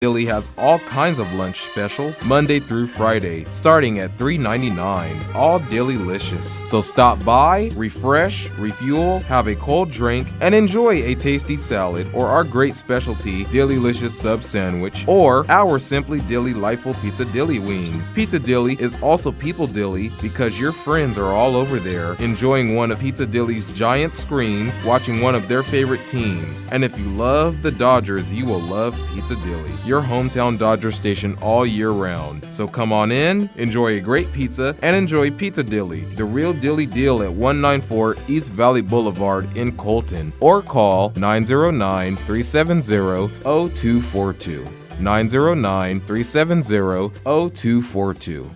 Dilly has all kinds of lunch specials Monday through Friday, starting at $3.99. All Dillylicious. So stop by, refresh, refuel, have a cold drink, and enjoy a tasty salad or our great specialty Dillylicious sub sandwich or our Simply Dilly Lightful Pizza Dilly Wings. Pizza Dilly is also People Dilly because your friends are all over there enjoying one of Pizza Dilly's giant screens, watching one of their favorite teams. And if you love the Dodgers, you will love Pizza Dilly, your hometown Dodger station all year round. So come on in, enjoy a great pizza, and enjoy Pizza Dilly, the real Dilly deal at 194 East Valley Boulevard in Colton, or call 909-370-0242. 909-370-0242.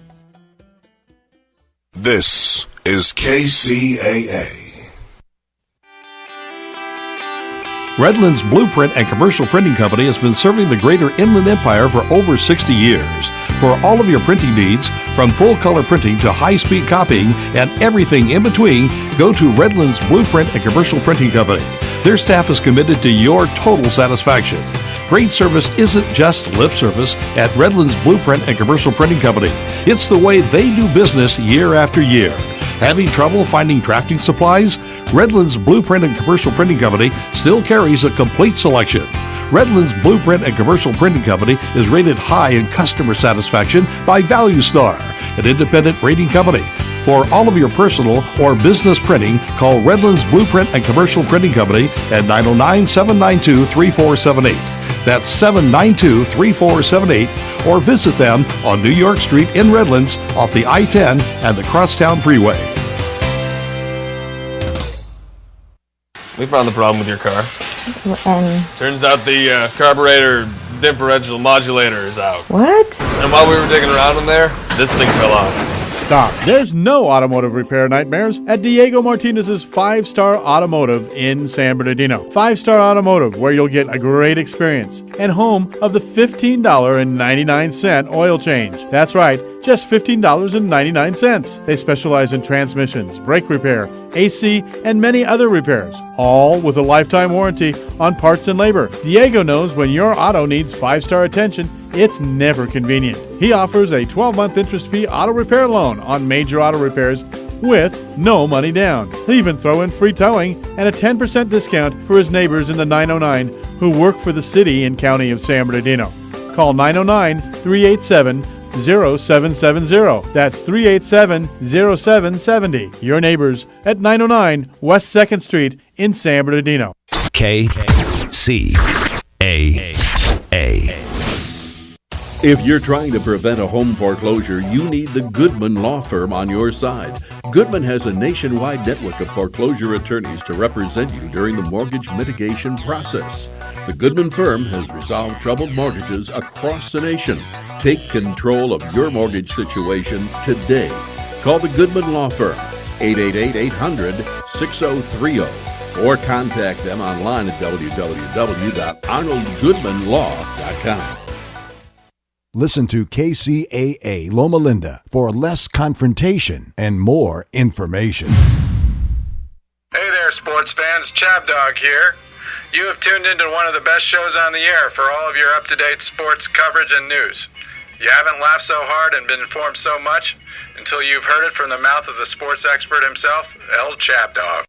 This is KCAA. Redlands Blueprint and Commercial Printing Company has been serving the greater Inland Empire for over 60 years. For all of your printing needs, from full-color printing to high-speed copying and everything in between, go to Redlands Blueprint and Commercial Printing Company. Their staff is committed to your total satisfaction. Great service isn't just lip service at Redlands Blueprint and Commercial Printing Company. It's the way they do business year after year. Having trouble finding drafting supplies? Redlands Blueprint and Commercial Printing Company still carries a complete selection. Redlands Blueprint and Commercial Printing Company is rated high in customer satisfaction by Value Star, an independent rating company. For all of your personal or business printing, call Redlands Blueprint and Commercial Printing Company at 909-792-3478. That's 792-3478, or visit them on New York Street in Redlands off the I-10 and the Crosstown Freeway. We found the problem with your car. And Turns out the carburetor differential modulator is out. what? And while we were digging around in there, this thing fell off. Stop. There's no automotive repair nightmares at Diego Martinez's 5-Star Automotive in San Bernardino. 5-Star Automotive, where you'll get a great experience, and home of the $15.99 oil change. That's right, just $15.99. They specialize in transmissions, brake repair, AC, and many other repairs, all with a lifetime warranty on parts and labor. Diego knows when your auto needs 5-star attention, it's never convenient. He offers a 12-month interest-free auto repair loan on major auto repairs with no money down. He'll even throw in free towing and a 10% discount for his neighbors in the 909 who work for the city and county of San Bernardino. Call 909-387-0770. That's 387-0770. Your neighbors at 909 West 2nd Street in San Bernardino. KCAA. If you're trying to prevent a home foreclosure, you need the Goodman Law Firm on your side. Goodman has a nationwide network of foreclosure attorneys to represent you during the mortgage mitigation process. The Goodman Firm has resolved troubled mortgages across the nation. Take control of your mortgage situation today. Call the Goodman Law Firm, 888-800-6030, or contact them online at www.arnoldgoodmanlaw.com. Listen to KCAA Loma Linda for less confrontation and more information. Hey there, sports fans. Chabdog here. You have tuned into one of the best shows on the air for all of your up-to-date sports coverage and news. You haven't laughed so hard and been informed so much until you've heard it from the mouth of the sports expert himself, El Chabdog.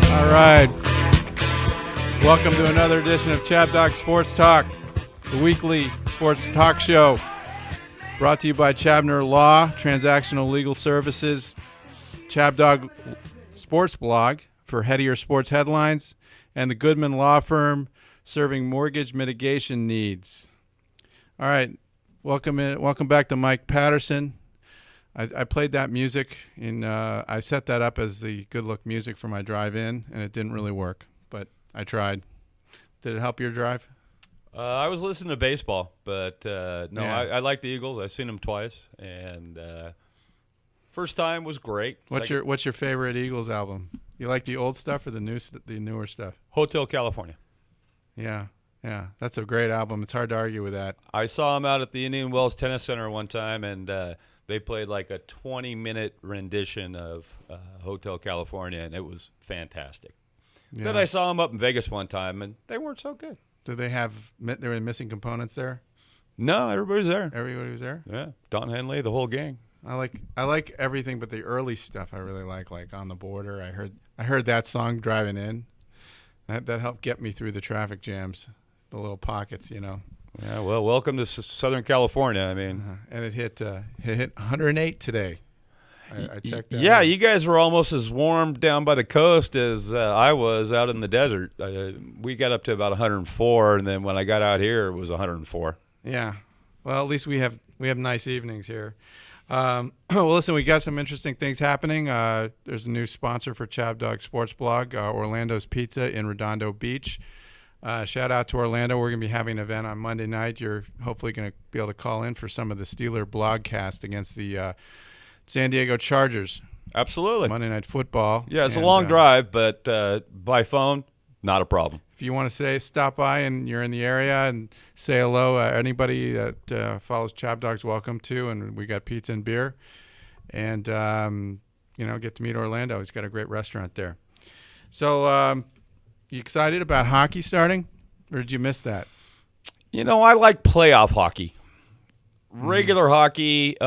All right. Welcome to another edition of Chabdog Sports Talk, the weekly sports talk show brought to you by Chabner Law, Transactional Legal Services, Chabdog Sports Blog for headier sports headlines, and the Goodman Law Firm serving mortgage mitigation needs. All right. Welcome back to Mike Patterson. I played that music, and I set that up as the good look music for my drive-in, and it didn't really work, but I tried. Did it help your drive? I was listening to baseball, but no, Yeah. I like the Eagles. I've seen them twice, and first time was great. What's your favorite Eagles album? You like the old stuff or the newer stuff? Hotel California. Yeah, that's a great album. It's hard to argue with that. I saw them out at the Indian Wells Tennis Center one time, and they played like a 20-minute rendition of Hotel California, and it was fantastic. Yeah. Then I saw them up in Vegas one time, and they weren't so good. Did they were missing components there? No, everybody's there. Everybody was there? Yeah, Don Henley, the whole gang. I like everything but the early stuff. I really like On the Border. I heard that song driving in. That helped get me through the traffic jams, the little pockets, Yeah, well, welcome to Southern California. I mean, and it hit 108 today. I checked that. Yeah, you guys were almost as warm down by the coast as I was out in the desert. We got up to about 104, and then when I got out here, it was 104. Yeah. Well, at least we have nice evenings here. Well, listen, we got some interesting things happening. There's a new sponsor for Chabdog Sports Blog, Orlando's Pizza in Redondo Beach. Shout out to Orlando. We're going to be having an event on Monday night. You're hopefully going to be able to call in for some of the Steeler blogcast against the San Diego Chargers. Absolutely. Monday Night Football. Yeah, it's a long drive, but by phone, not a problem. If you want to stop by and you're in the area and say hello, anybody that follows Chabdog's welcome to, and we got pizza and beer. And, get to meet Orlando. He's got a great restaurant there. So, you excited about hockey starting, or did you miss that? I like playoff hockey. Regular hockey, it's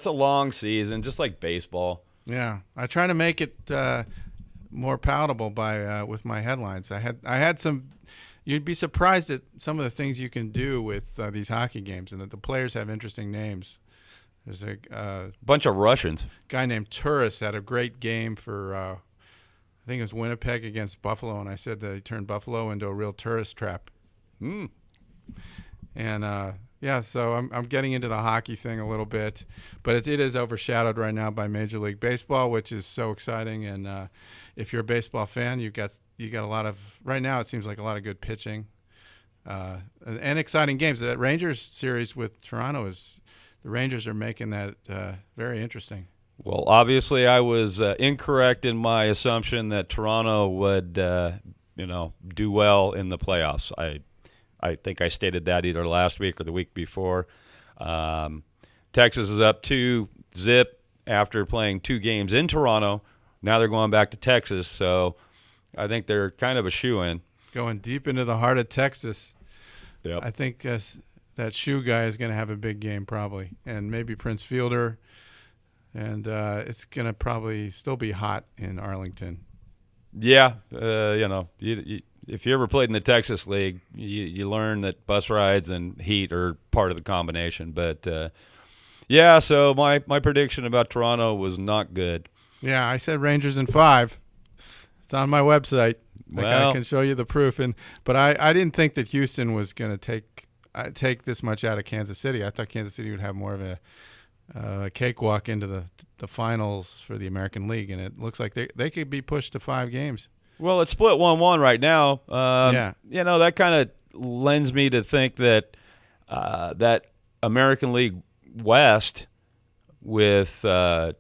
a long season, just like baseball. Yeah, I try to make it more palatable with my headlines. I had some. You'd be surprised at some of the things you can do with these hockey games, and that the players have interesting names. There's a bunch of Russians. Guy named Turris had a great game for. I think it was Winnipeg against Buffalo, and I said that he turned Buffalo into a real tourist trap. And so I'm getting into the hockey thing a little bit, but it is overshadowed right now by Major League Baseball, which is so exciting. And if you're a baseball fan, you got a lot of right now. It seems like a lot of good pitching and exciting games. That Rangers series with Toronto the Rangers are making that very interesting. Well, obviously, I was incorrect in my assumption that Toronto would, do well in the playoffs. I think I stated that either last week or the week before. Texas is up 2-0 after playing 2 games in Toronto. Now they're going back to Texas, so I think they're kind of a shoo-in. Going deep into the heart of Texas. Yep. I think that Shoe guy is going to have a big game probably, and maybe Prince Fielder. And it's going to probably still be hot in Arlington. Yeah, if you ever played in the Texas League, you learn that bus rides and heat are part of the combination. But, so my prediction about Toronto was not good. Yeah, I said Rangers in 5. It's on my website. I can show you the proof. But I didn't think that Houston was going to take this much out of Kansas City. I thought Kansas City would have more of a cakewalk into the finals for the American League, and it looks like they could be pushed to 5 games. Well, it's split 1-1 right now. Yeah. That kind of lends me to think that that American League West with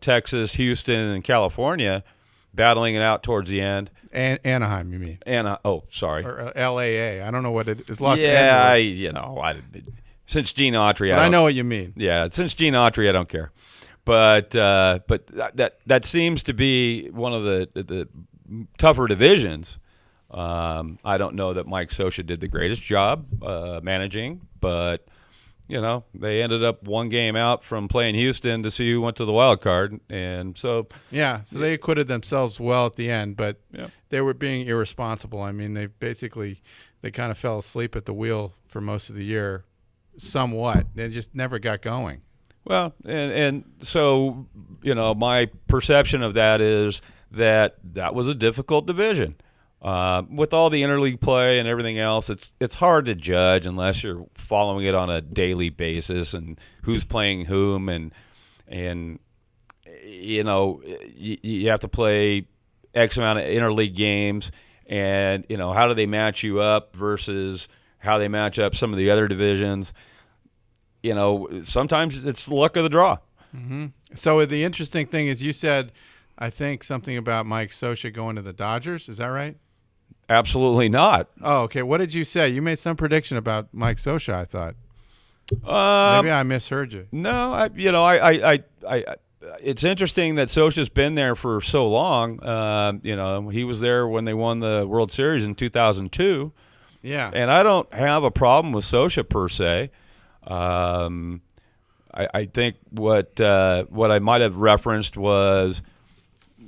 Texas, Houston, and California battling it out towards the end. Anaheim, you mean? Sorry. Or LAA. I don't know what it is. Los Angeles. Since Gene Autry, I know what you mean. Yeah, since Gene Autry, I don't care. But that seems to be one of the tougher divisions. I don't know that Mike Scioscia did the greatest job managing, but they ended up 1 game out from playing Houston to see who went to the wild card, and so they acquitted themselves well at the end, but they were being irresponsible. I mean, they kind of fell asleep at the wheel for most of the year. Somewhat. They just never got going. Well, and so, my perception of that is that was a difficult division. With all the interleague play and everything else, it's hard to judge unless you're following it on a daily basis and who's playing whom, and you have to play X amount of interleague games, and how do they match you up versus how they match up some of the other divisions. Sometimes it's the luck of the draw. Mm-hmm. So the interesting thing is you said I think something about Mike Scioscia going to the Dodgers. Is that right? Absolutely not. Oh, okay. What did you say? You made some prediction about Mike Scioscia, I thought. Maybe I misheard you. No, I it's interesting that Scioscia's been there for so long. He was there when they won the World Series in 2002. Yeah. And I don't have a problem with Scioscia per se. I think what I might have referenced was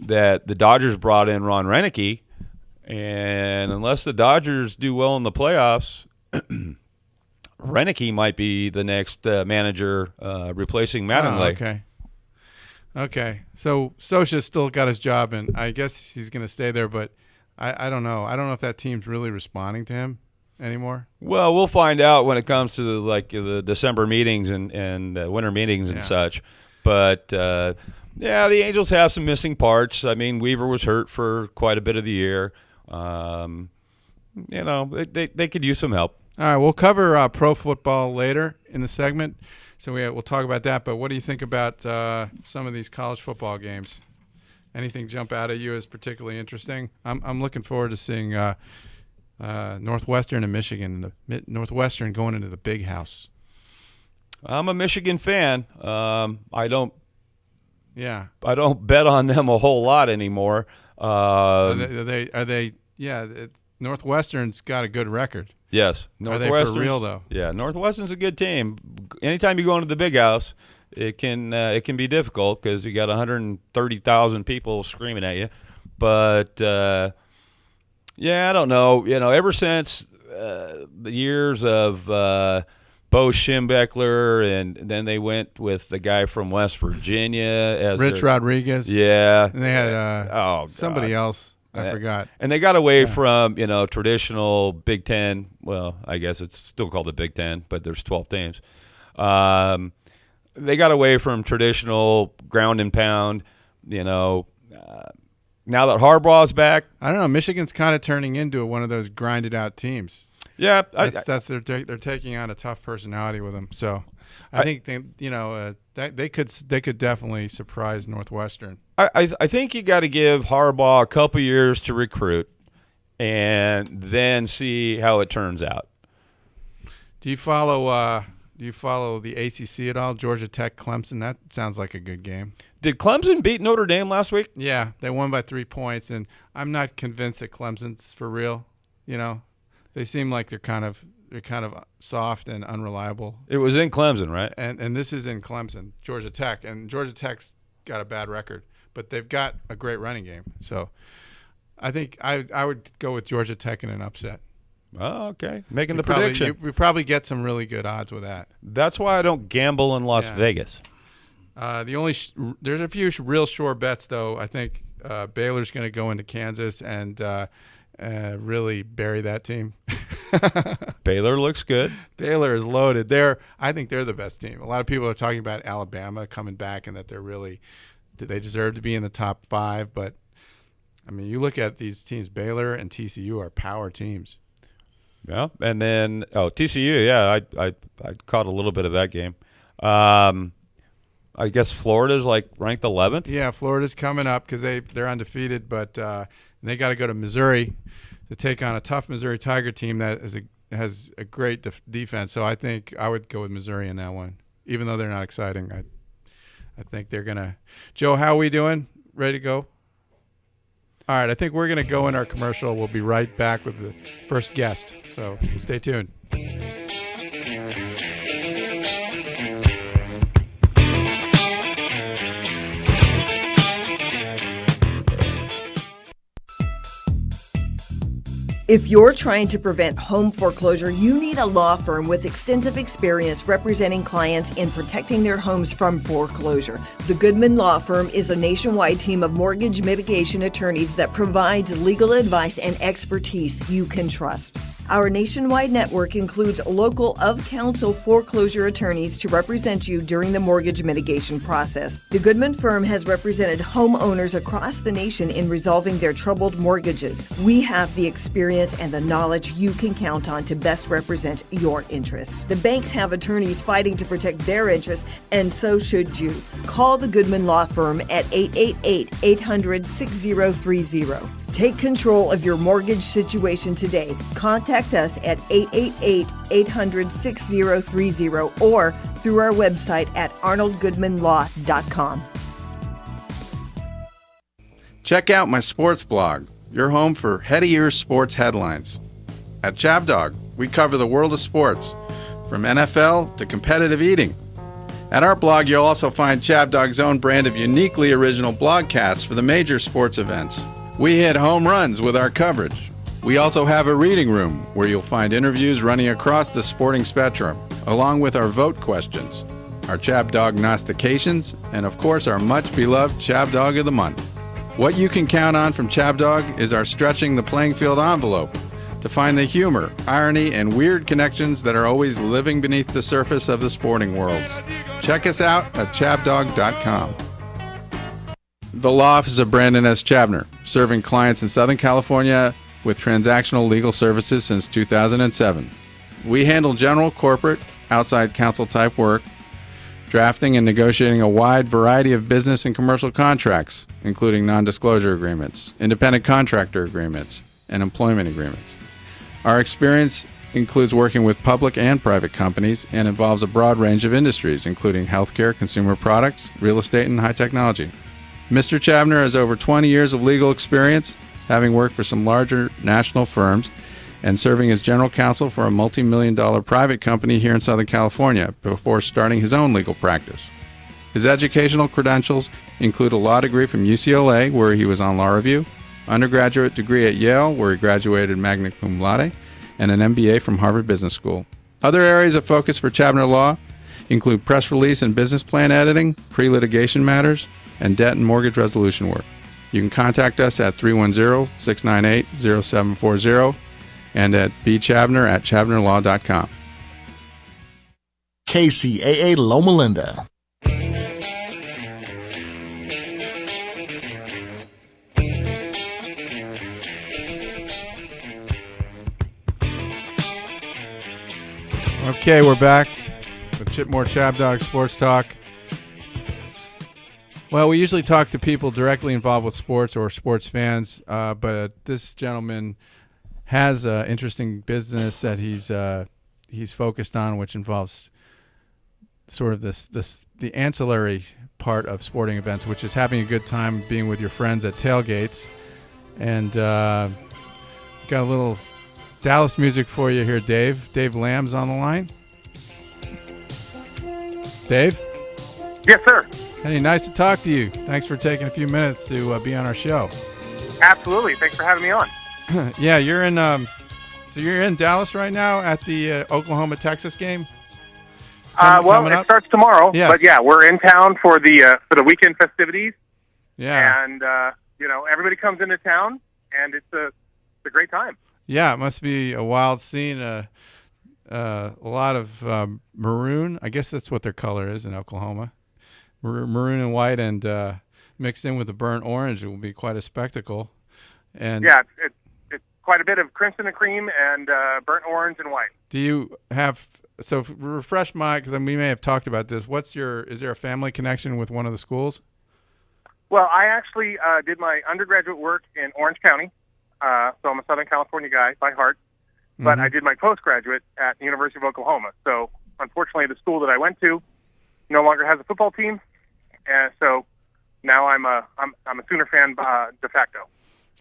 that the Dodgers brought in Ron Renneke, and unless the Dodgers do well in the playoffs, Renneke might be the next manager replacing Mattingly. Okay. So Scioscia's still got his job, and I guess he's going to stay there, but I don't know. I don't know if that team's really responding to him anymore. Well, we'll find out when it comes to the December meetings and winter meetings and such. But, the Angels have some missing parts. I mean, Weaver was hurt for quite a bit of the year. They could use some help. All right, we'll cover pro football later in the segment, so we'll talk about that. But what do you think about some of these college football games? Anything jump out at you as particularly interesting? I'm looking forward to seeing Northwestern and Michigan, Northwestern going into the Big House. I'm a Michigan fan. I don't Yeah. I don't bet on them a whole lot anymore. Are they? Yeah, Northwestern's got a good record. Yes. Are they for real, though? Yeah, Northwestern's a good team. Anytime you go into the Big House, it can be difficult because you got 130,000 people screaming at you. But, yeah, I don't know. You know, ever since the years of Bo Schembechler, and then they went with the guy from West Virginia. As Rich Rodriguez. Yeah. And they had somebody else. I forgot. And they got away from, traditional Big Ten. Well, I guess it's still called the Big Ten, but there's 12 teams. They got away from traditional ground and pound, now that Harbaugh's back. I don't know. Michigan's kind of turning into one of those grinded out teams. Yeah. They're taking on a tough personality with them. So I think they could definitely surprise Northwestern. I think you got to give Harbaugh a couple years to recruit, and then see how it turns out. Do you follow the ACC at all? Georgia Tech, Clemson. That sounds like a good game. Did Clemson beat Notre Dame last week? Yeah, they won by 3 points, and I'm not convinced that Clemson's for real. They seem like they're kind of soft and unreliable. It was in Clemson, right? And this is in Clemson, Georgia Tech, and Georgia Tech's got a bad record, but they've got a great running game. So I think I would go with Georgia Tech in an upset. Oh, okay. Making the prediction. We probably get some really good odds with that. That's why I don't gamble in Las Vegas. There's a few real sure bets, though. I think Baylor's going to go into Kansas and really bury that team. Baylor looks good. Baylor is loaded. I think they're the best team. A lot of people are talking about Alabama coming back and that they deserve to be in the top 5. But I mean, you look at these teams. Baylor and TCU are power teams. Yeah, and then TCU. Yeah, I caught a little bit of that game. I guess Florida's ranked 11th. Yeah, Florida's coming up because they're undefeated, but they got to go to Missouri to take on a tough Missouri Tiger team that has a great defense. So I think I would go with Missouri in that one, even though they're not exciting. I think they're gonna. Joe, how are we doing? Ready to go? All right, I think we're gonna go in our commercial. We'll be right back with the first guest. So stay tuned. If you're trying to prevent home foreclosure, you need a law firm with extensive experience representing clients in protecting their homes from foreclosure. The Goodman Law Firm is a nationwide team of mortgage mitigation attorneys that provides legal advice and expertise you can trust. Our nationwide network includes local of-counsel foreclosure attorneys to represent you during the mortgage mitigation process. The Goodman firm has represented homeowners across the nation in resolving their troubled mortgages. We have the experience and the knowledge you can count on to best represent your interests. The banks have attorneys fighting to protect their interests, and so should you. Call the Goodman Law Firm at 888-800-6030. Take control of your mortgage situation today. Contact us at 888-800-6030 or through our website at arnoldgoodmanlaw.com. Check out my sports blog, your home for head-of-ear sports headlines. At Chabdog, we cover the world of sports, from NFL to competitive eating. At our blog, you'll also find Chabdog's own brand of uniquely original blogcasts for the major sports events. We hit home runs with our coverage. We also have a reading room where you'll find interviews running across the sporting spectrum, along with our vote questions, our Chabdog Gnostications, and of course our much-beloved Chabdog of the Month. What you can count on from Chabdog is our stretching the playing field envelope to find the humor, irony, and weird connections that are always living beneath the surface of the sporting world. Check us out at chabdog.com. The law office of Brandon S. Chabner, serving clients in Southern California with transactional legal services since 2007. We handle general, corporate, outside counsel type work, drafting and negotiating a wide variety of business and commercial contracts, including non-disclosure agreements, independent contractor agreements, and employment agreements. Our experience includes working with public and private companies and involves a broad range of industries, including healthcare, consumer products, real estate, and high technology. Mr. Chabner has over 20 years of legal experience, having worked for some larger national firms and serving as general counsel for a multi-million-dollar private company here in Southern California before starting his own legal practice. His educational credentials include a law degree from UCLA, where he was on law review, undergraduate degree at Yale, where he graduated magna cum laude, and an MBA from Harvard Business School. Other areas of focus for Chabner Law include press release and business plan editing, pre-litigation matters, and debt and mortgage resolution work. You can contact us at 310-698-0740 and at bchabner@chabnerlaw.com. KCAA Loma Linda. Okay, we're back with more Chabdog Sports Talk. Well, we usually talk to people directly involved with sports or sports fans, but this gentleman has an interesting business that he's focused on, which involves sort of the ancillary part of sporting events, which is having a good time being with your friends at tailgates. And got a little Dallas music for you here, Dave. Dave Lamb's on the line. Dave? Yes, sir. Hey, nice to talk to you. Thanks for taking a few minutes to be on our show. Absolutely. Thanks for having me on. Yeah, you're in. So you're in Dallas right now at the Oklahoma-Texas game. Well, it starts tomorrow. Yes. But yeah, we're in town for the weekend festivities. Yeah. And everybody comes into town, and it's a great time. Yeah, it must be a wild scene. A lot of maroon. I guess that's what their color is in Oklahoma. Maroon and white, and mixed in with the burnt orange. It will be quite a spectacle. And yeah, it's quite a bit of crimson and cream and burnt orange and white. Do you have, so refresh my, because we may have talked about this, is there a family connection with one of the schools? Well, I actually did my undergraduate work in Orange County, so I'm a Southern California guy by heart, but I did my postgraduate at the University of Oklahoma. So unfortunately, the school that I went to no longer has a football team, and so now I'm a Sooner fan de facto.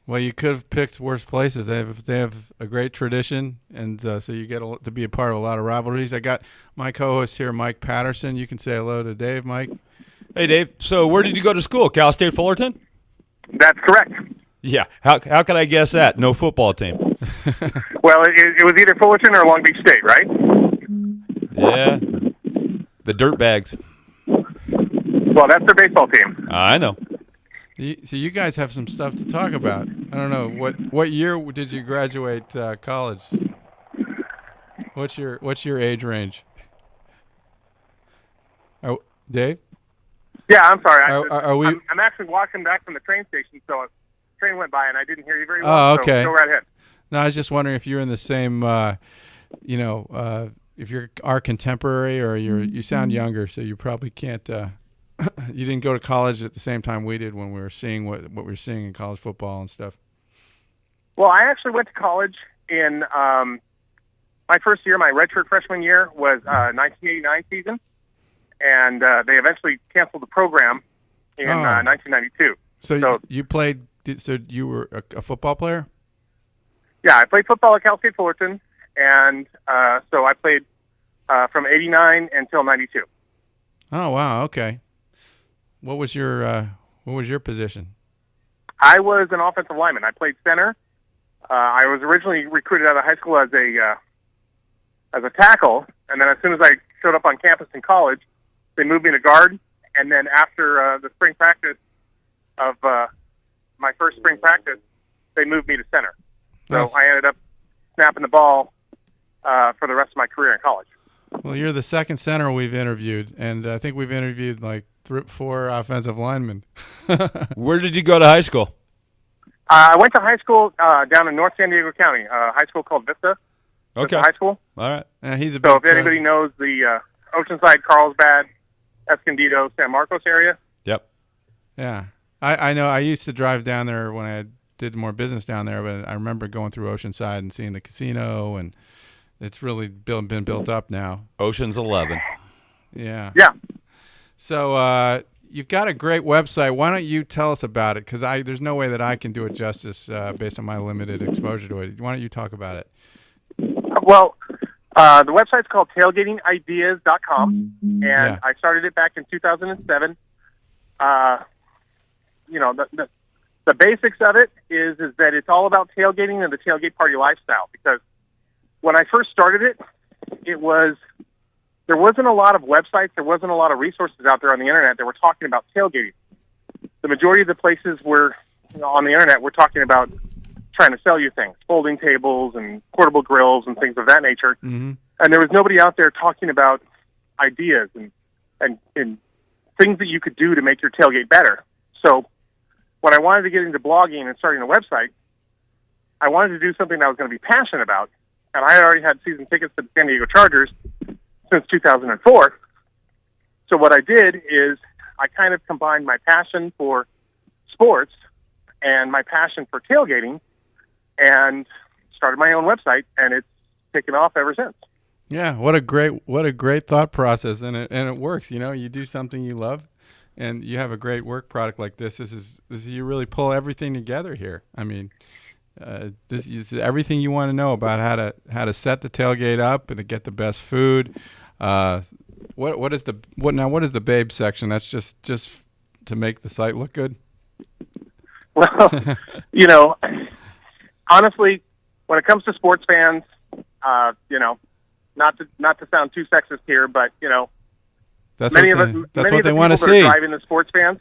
Well, you could have picked worse places. They have a great tradition, and so you get to be a part of a lot of rivalries. I got my co-host here, Mike Patterson. You can say hello to Dave, Mike. Hey, Dave. So where did you go to school? Cal State Fullerton? That's correct. Yeah. How could I guess that? No football team. Well, it was either Fullerton or Long Beach State, right? Yeah. The Dirtbags. Well, that's their baseball team. I know. So you guys have some stuff to talk about. I don't know. What year did you graduate college? What's your age range? Oh, Dave? Yeah, I'm sorry. I'm actually walking back from the train station, so a train went by and I didn't hear you very well. Oh, okay. So go right ahead. No, I was just wondering if you're in the same, if you're our contemporary or you sound younger, so you probably can't. You didn't go to college at the same time we did when we were seeing what we were seeing in college football and stuff. Well, I actually went to college in my first year. My redshirt freshman year was 1989 season, and they eventually canceled the program in 1992. So you played. So you were a football player? Yeah, I played football at Cal State Fullerton, and so I played from '89 until '92. Oh wow! Okay. What was your position? I was an offensive lineman. I played center. I was originally recruited out of high school as a tackle, and then as soon as I showed up on campus in college, they moved me to guard. And then after the spring practice of my first spring practice, they moved me to center. So Nice. I ended up snapping the ball for the rest of my career in college. Well, you're the second center we've interviewed, and I think we've interviewed like 4 offensive linemen. Where did you go to high school? I went to high school down in North San Diego County, a high school called Vista. Okay. Vista High School. All right. Yeah, he's a So big if anybody knows the Oceanside, Carlsbad, Escondido, San Marcos area. Yep. Yeah. I know. I used to drive down there when I did more business down there, but I remember going through Oceanside and seeing the casino, and it's really been built up now. Ocean's 11. Yeah. Yeah. So you've got a great website. Why don't you tell us about it? Because there's no way that I can do it justice based on my limited exposure to it. Why don't you talk about it? Well, the website's called tailgatingideas.com, and I started it back in 2007. The basics of it is that it's all about tailgating and the tailgate party lifestyle. Because when I first started it, there wasn't a lot of websites, there wasn't a lot of resources out there on the internet that were talking about tailgating. The majority of the places on the internet were talking about trying to sell you things, folding tables and portable grills and things of that nature. Mm-hmm. And there was nobody out there talking about ideas and things that you could do to make your tailgate better. So when I wanted to get into blogging and starting a website, I wanted to do something that I was going to be passionate about. And I had already had season tickets to the San Diego Chargers since 2004. So what I did is I kind of combined my passion for sports and my passion for tailgating and started my own website, and it's taken off ever since. Yeah, what a great thought process, and it works. You know, you do something you love, and you have a great work product like this. This is you really pull everything together here. I mean, this is everything you want to know about how to set the tailgate up and to get the best food. What is the babe section? That's just to make the site look good. Well, honestly, when it comes to sports fans, not to sound too sexist here, but that's many what of us, that's many what of the they want to people that see. are driving the sports fans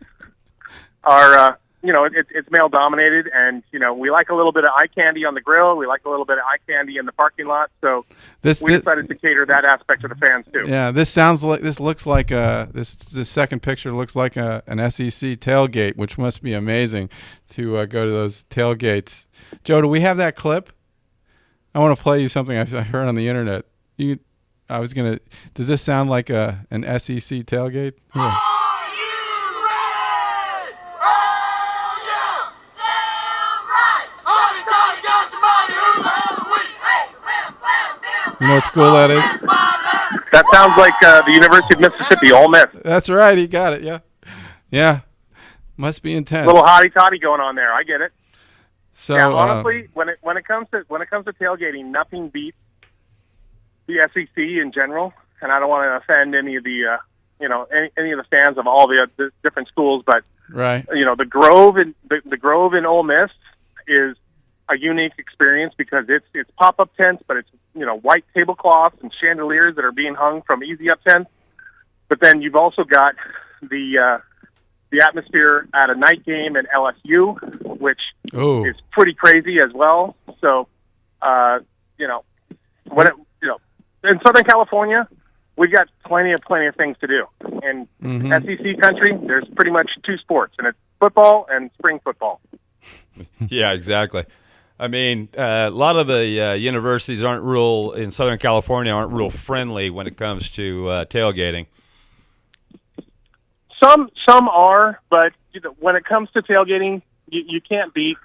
are, it's male dominated, and we like a little bit of eye candy on the grill. We like a little bit of eye candy in the parking lot. So we decided to cater that aspect to the fans too. Yeah, this looks like this second picture looks like an SEC tailgate, which must be amazing to go to those tailgates. Joe, do we have that clip? I want to play you something I heard on the internet. Does this sound like an SEC tailgate? Here. You know what school that is? That sounds like the University of Mississippi, Ole Miss. That's right. He got it. Yeah. Must be intense. A little hotty toddy going on there. I get it. So yeah, honestly, when it comes to tailgating, nothing beats the SEC in general. And I don't want to offend any of the any of the fans of all the different schools, but right. The Grove and the Grove in Ole Miss is a unique experience because it's pop-up tents, but it's white tablecloths and chandeliers that are being hung from easy-up tents. But then you've also got the atmosphere at a night game at LSU, which is pretty crazy as well. So, in Southern California, we've got plenty of things to do. In SEC country, there's pretty much two sports, and it's football and spring football. Yeah, exactly. I mean, a lot of the universities in Southern California aren't real friendly when it comes to tailgating. Some are, but when it comes to tailgating, you can't beat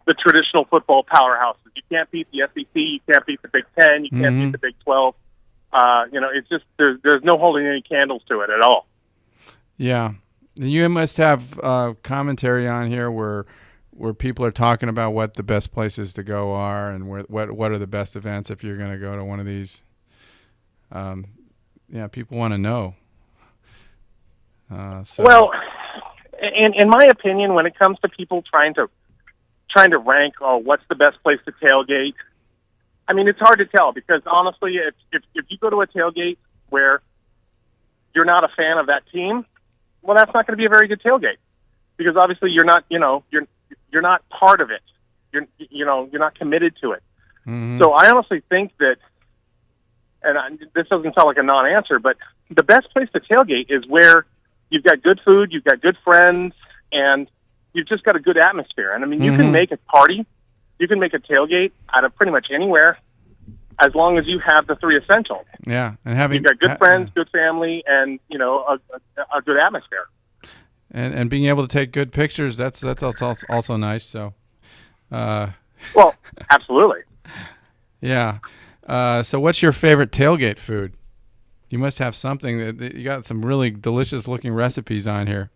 the traditional football powerhouses. You can't beat the SEC. You can't beat the Big Ten. You can't beat the Big 12. It's just there's no holding any candles to it at all. Yeah, you must have commentary on here where people are talking about what the best places to go are and what are the best events if you're going to go to one of these. People want to know. Well, in my opinion, when it comes to people trying to rank what's the best place to tailgate, I mean, it's hard to tell because honestly, if you go to a tailgate where you're not a fan of that team, well, that's not going to be a very good tailgate because obviously you're not not part of it. You're not committed to it. So I honestly think that, and this doesn't sound like a non-answer, but the best place to tailgate is where you've got good food, you've got good friends, and you've just got a good atmosphere. And I mean, you can make a party, you can make a tailgate out of pretty much anywhere, as long as you have the three essentials. Yeah, and you've got good friends, good family, and a good atmosphere. And being able to take good pictures, that's also nice. So, well, absolutely. Yeah. So, what's your favorite tailgate food? You must have something that you got some really delicious looking recipes on here.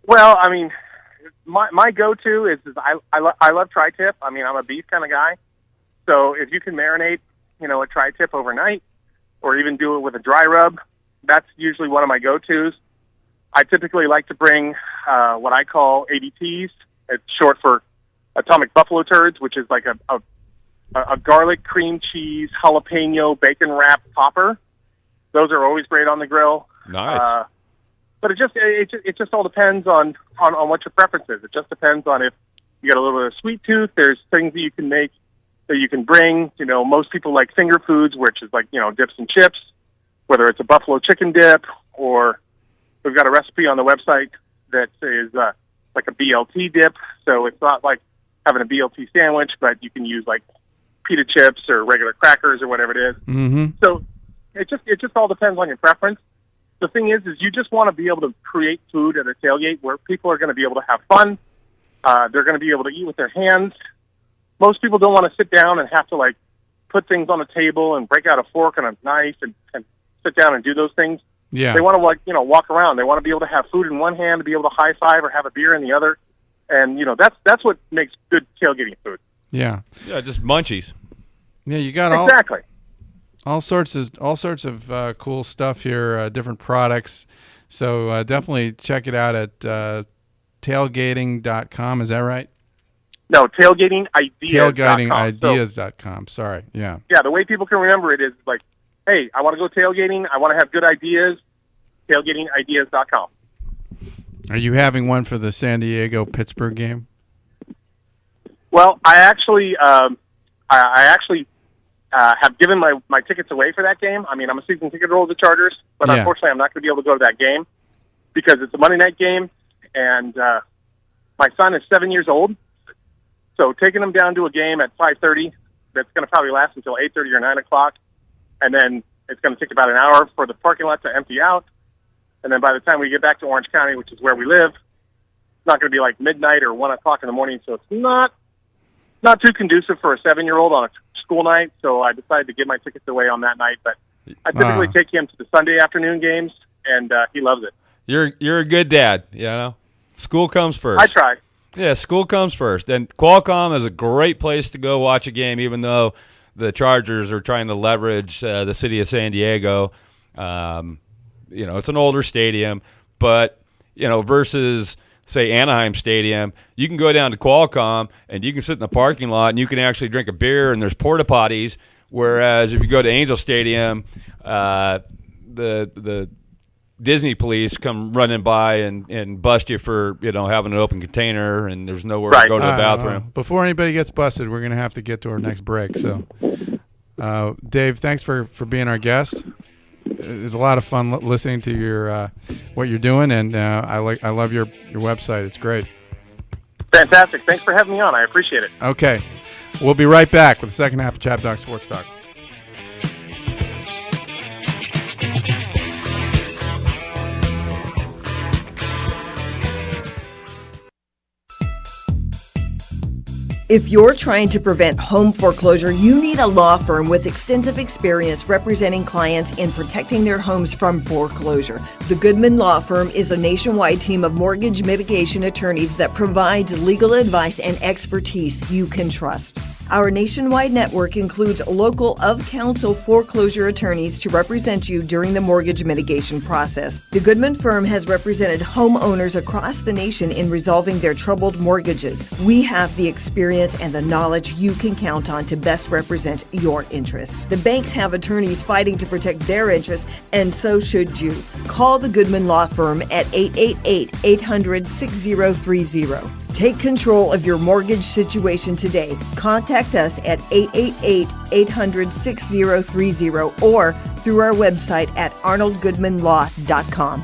Well, I mean, my go-to is I love tri-tip. I mean, I'm a beef kind of guy. So if you can marinate, a tri-tip overnight, or even do it with a dry rub, that's usually one of my go-tos. I typically like to bring what I call ABTs. It's short for atomic buffalo turds, which is like a garlic, cream cheese, jalapeno, bacon wrapped popper. Those are always great on the grill. Nice. But it just all depends on what your preference is. It just depends on if you got a little bit of sweet tooth. There's things that you can make that you can bring. Most people like finger foods, which is like dips and chips, whether it's a buffalo chicken dip or we've got a recipe on the website that is like a BLT dip. So it's not like having a BLT sandwich, but you can use like pita chips or regular crackers or whatever it is. So it just all depends on your preference. The thing is you just want to be able to create food at a tailgate where people are going to be able to have fun. They're going to be able to eat with their hands. Most people don't want to sit down and have to like put things on a table and break out a fork and a knife and sit down and do those things. Yeah. They want to walk around. They want to be able to have food in one hand, to be able to high five or have a beer in the other. And that's what makes good tailgating food. Yeah. Yeah, just munchies. Yeah, you got exactly. All sorts of cool stuff here, different products. So definitely check it out at tailgating.com. Is that right? No, tailgatingideas.com. Tailgatingideas.com. Sorry. Yeah. Yeah, the way people can remember it is like, hey, I want to go tailgating. I want to have good ideas. Tailgatingideas.com. Are you having one for the San Diego-Pittsburgh game? Well, I actually have given my tickets away for that game. I mean, I'm a season ticket holder of the Chargers, but unfortunately I'm not going to be able to go to that game because it's a Monday night game, and my son is 7 years old. So taking him down to a game at 5:30, that's going to probably last until 8:30 or 9 o'clock, and then it's going to take about an hour for the parking lot to empty out. And then by the time we get back to Orange County, which is where we live, it's not going to be like midnight or 1 o'clock in the morning, so it's not too conducive for a 7-year-old on a school night. So I decided to give my tickets away on that night. But I typically take him to the Sunday afternoon games, and he loves it. You're a good dad, School comes first. I try. Yeah, school comes first. And Qualcomm is a great place to go watch a game, even though the Chargers are trying to leverage the city of San Diego. It's an older stadium, but, versus, say, Anaheim Stadium, you can go down to Qualcomm and you can sit in the parking lot and you can actually drink a beer and there's porta potties, whereas if you go to Angel Stadium, the Disney police come running by and bust you for, having an open container and there's nowhere to go to the bathroom. Before anybody gets busted, we're going to have to get to our next break. So Dave, thanks for being our guest. It's a lot of fun listening to your what you're doing, and I love your website. It's great. Fantastic. Thanks for having me on. I appreciate it. Okay. We'll be right back with the second half of Chabdog Sports Talk. If you're trying to prevent home foreclosure, you need a law firm with extensive experience representing clients in protecting their homes from foreclosure. The Goodman Law Firm is a nationwide team of mortgage mitigation attorneys that provides legal advice and expertise you can trust. Our nationwide network includes local of-counsel foreclosure attorneys to represent you during the mortgage mitigation process. The Goodman firm has represented homeowners across the nation in resolving their troubled mortgages. We have the experience and the knowledge you can count on to best represent your interests. The banks have attorneys fighting to protect their interests, and so should you. Call the Goodman Law Firm at 888-800-6030. Take control of your mortgage situation today. Contact us at 888-800-6030 or through our website at arnoldgoodmanlaw.com.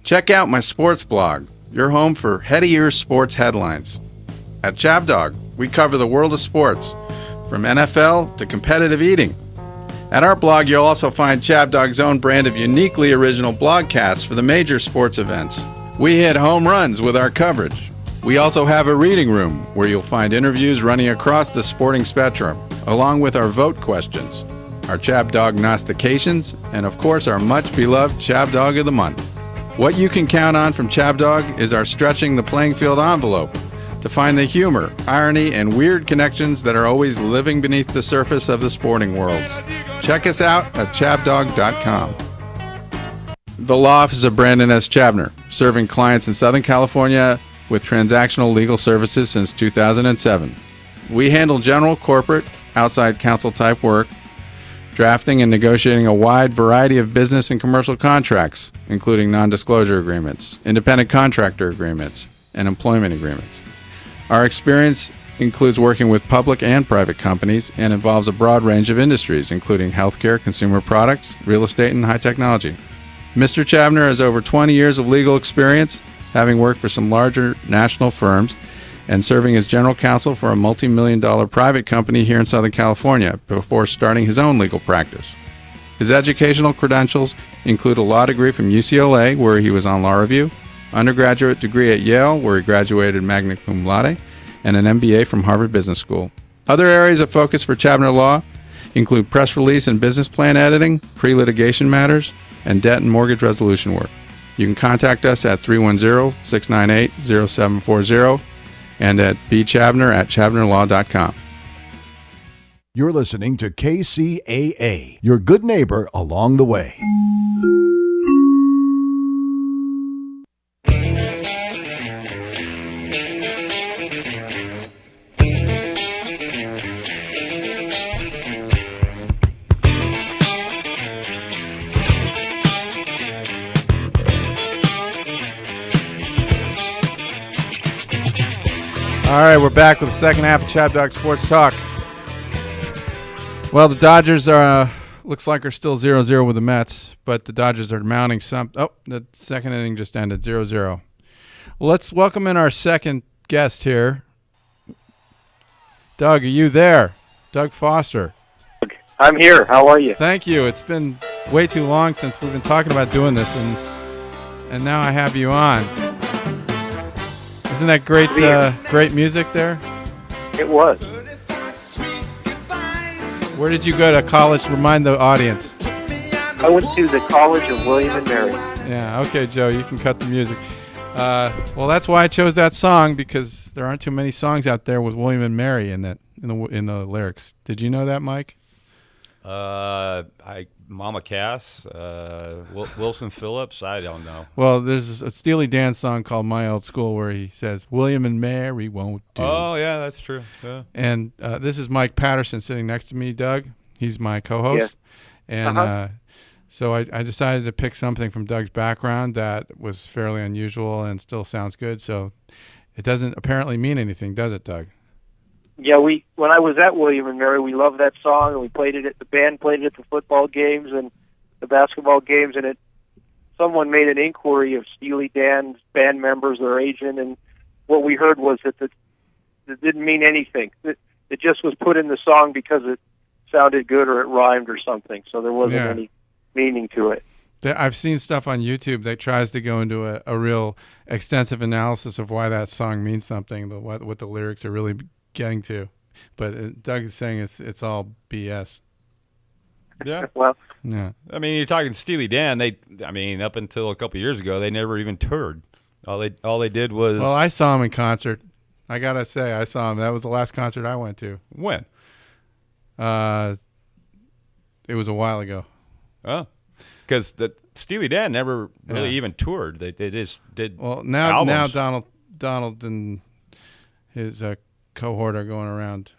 Check out my sports blog, your home for head-of-ear sports headlines. At Chabdog, we cover the world of sports, from NFL to competitive eating. At our blog, you'll also find Chabdog's own brand of uniquely original blogcasts for the major sports events. We hit home runs with our coverage. We also have a reading room where you'll find interviews running across the sporting spectrum, along with our vote questions, our Chabdog Gnostications, and of course our much-beloved Chabdog of the Month. What you can count on from Chabdog is our stretching the playing field envelope to find the humor, irony, and weird connections that are always living beneath the surface of the sporting world. Check us out at chabdog.com. The law office of Brandon S. Chabner, serving clients in Southern California with transactional legal services since 2007. We handle general, corporate, outside counsel type work, drafting and negotiating a wide variety of business and commercial contracts, including non-disclosure agreements, independent contractor agreements, and employment agreements. Our experience includes working with public and private companies and involves a broad range of industries, including healthcare, consumer products, real estate, and high technology. Mr. Chabner has over 20 years of legal experience, having worked for some larger national firms and serving as general counsel for a multi-million-dollar private company here in Southern California before starting his own legal practice. His educational credentials include a law degree from UCLA, where he was on law review, undergraduate degree at Yale, where he graduated magna cum laude, and an MBA from Harvard Business School. Other areas of focus for Chabner Law include press release and business plan editing, pre-litigation matters, and debt and mortgage resolution work. You can contact us at 310-698-0740 and at bchabner@chabnerlaw.com. You're listening to KCAA, your good neighbor along the way. All right, we're back with the second half of Chabdog Sports Talk. Well, the Dodgers are, looks like are still 0-0 with the Mets, but the Dodgers are mounting some. Oh, the second inning just ended 0-0. Well, let's welcome in our second guest here. Doug, are you there? Doug Foster. I'm here. How are you? Thank you. It's been way too long since we've been talking about doing this, and now I have you on. Isn't that great, great music there? It was. Where did you go to college? Remind the audience. I went to the College of William and Mary. Yeah, okay, Joe, you can cut the music. Well, that's why I chose that song, because there aren't too many songs out there with William and Mary in the lyrics. Did you know that, Mike? Mama Cass, Wilson Phillips, I don't know. Well, there's a Steely Dan song called My Old School where he says, William and Mary won't do. Oh, yeah, that's true. Yeah. And this is Mike Patterson sitting next to me, Doug. He's my co-host. Yeah. And so I decided to pick something from Doug's background that was fairly unusual and still sounds good. So it doesn't apparently mean anything, does it, Doug? Yeah, when I was at William and Mary, we loved that song, and we played it the band played it at the football games and the basketball games, and someone made an inquiry of Steely Dan's band members or agent, and what we heard was that it didn't mean anything. It just was put in the song because it sounded good or it rhymed or something, so there wasn't any meaning to it. I've seen stuff on YouTube that tries to go into a real extensive analysis of why that song means something, what the lyrics are really getting to. But Doug is saying it's all BS. Yeah. Well, yeah. I mean, you're talking Steely Dan. Up until a couple years ago, they never even toured. All they did was. Well, I saw him in concert. I gotta say, I saw him. That was the last concert I went to. When? It was a while ago. Oh, because the Steely Dan never really even toured. They just did. Well, now albums. Donald and his cohort are going around.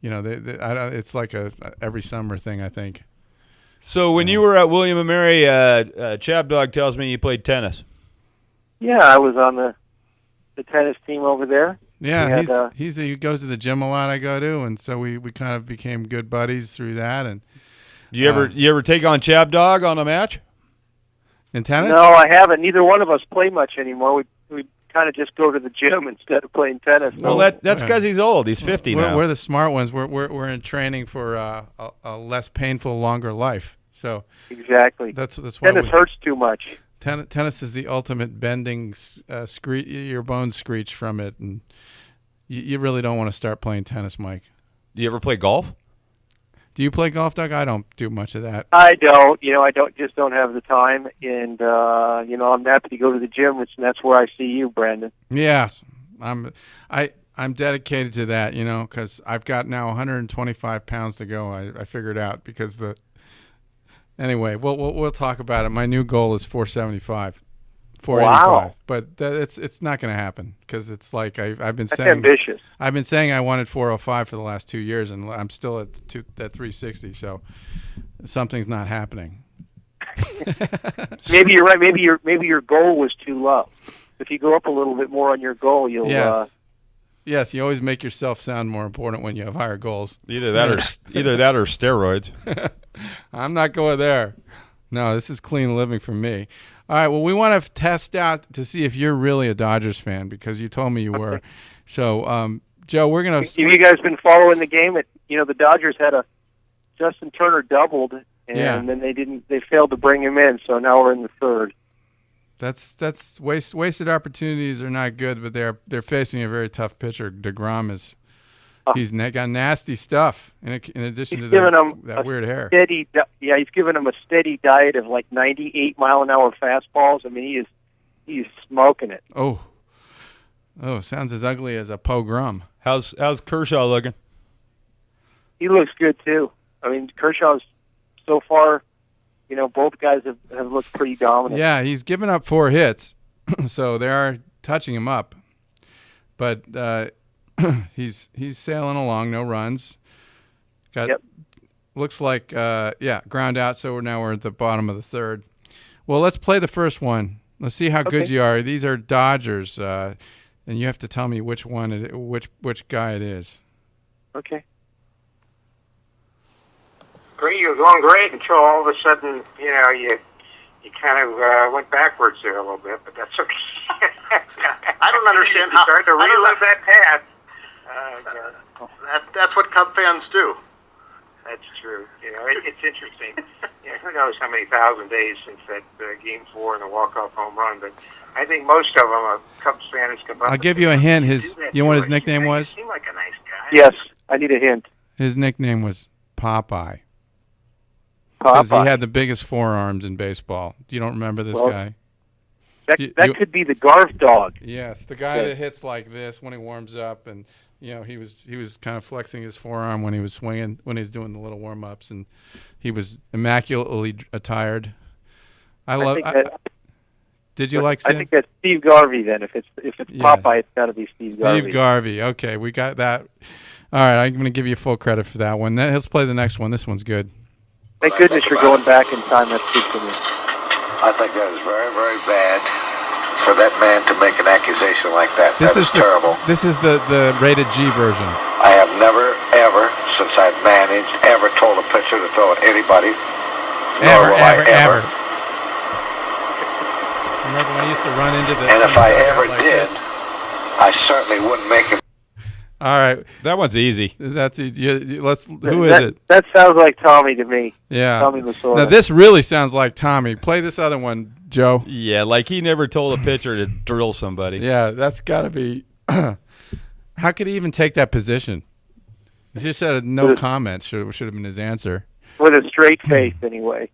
It's like a every summer thing, I think. So when you were at William and Mary, Chabdog tells me you played tennis. Yeah, I was on the tennis team over there. Yeah, he goes to the gym a lot. I go to, and so we kind of became good buddies through that. And you ever take on Chabdog on a match in tennis? No, I haven't. Neither one of us play much anymore. We kind of just go to the gym instead of playing tennis. Well, that's because he's old. He's 50 now. We're the smart ones. We're in training for a less painful, longer life. So exactly. That's why tennis hurts too much. Tennis is the ultimate bending. Your bones screech from it, and you really don't want to start playing tennis, Mike. Do you ever play golf? Do you play golf, Doug? I don't do much of that. I don't. I don't have the time, and I'm happy to go to the gym, and that's where I see you, Brandon. Yes, I'm dedicated to that, because I've got now 125 pounds to go. I figured out because anyway, we'll talk about it. My new goal is 475. 485. Wow. But it's not going to happen because it's like I've been That's saying. ambitious. I've been saying I wanted 405 for the last 2 years, and I'm still at 360. So something's not happening. Maybe you're right. Maybe your goal was too low. If you go up a little bit more on your goal, you'll. Yes. Yes, you always make yourself sound more important when you have higher goals. Either that or steroids. I'm not going there. No, this is clean living for me. All right, well, we want to test out to see if you're really a Dodgers fan because you told me you were. So, Joe, we're going to... Have you guys been following the game? The Dodgers had Justin Turner doubled, and then they failed to bring him in, so now we're in the third. That's wasted opportunities are not good, but they're facing a very tough pitcher. DeGrom is... He's got nasty stuff in addition to that weird hair. He's given him a steady diet of like 98-mile-an-hour fastballs. I mean, he is smoking it. Oh, sounds as ugly as a pogrom. How's Kershaw looking? He looks good too. I mean, Kershaw's so far, both guys have looked pretty dominant. Yeah, he's given up 4 hits, so they are touching him up, but. He's sailing along, no runs. Looks like ground out. So we're at the bottom of the third. Well, let's play the first one. Let's see how good you are. These are Dodgers, and you have to tell me which guy it is. Okay. Great, you're going great until all of a sudden, you kind of went backwards there a little bit, but that's okay. I don't understand how start to relive that path. That's what Cub fans do. That's true. It's interesting. Who knows how many thousand days since that Game 4 and the walk-off home run, but I think most of them are Cubs fans. I'll give you a hint. You know what his nickname was? He seemed like a nice guy. Yes, I need a hint. His nickname was Popeye. Because he had the biggest forearms in baseball. You don't remember this guy? That could be the Garf dog. Yes, the guy that hits like this when he warms up, and he was kind of flexing his forearm when he was swinging, when he was doing the little warm ups, and he was immaculately attired. Did you like? I think that's Steve Garvey. Then, if it's Popeye, it's got to be Steve Garvey. Steve Garvey. Okay, we got that. All right, I'm going to give you full credit for that one. Let's play the next one. This one's good. Thank goodness you're going back in time. That's good for me. I think that was very, very bad. for that man to make an accusation like that. That is terrible. This is the rated G version. I have never, ever, since I've managed, ever told a pitcher to throw at anybody. Nor will I ever. Remember when I used to run into the... And if I ever did, I certainly wouldn't make him. All right. That one's easy. That's easy. Who is it? That sounds like Tommy to me. Yeah. Tommy Lasorda. Now, this really sounds like Tommy. Play this other one, Joe. Yeah, like he never told a pitcher to drill somebody. Yeah, that's got to be... How could he even take that position? He just said no comment. Should have been his answer. With a straight face, anyway.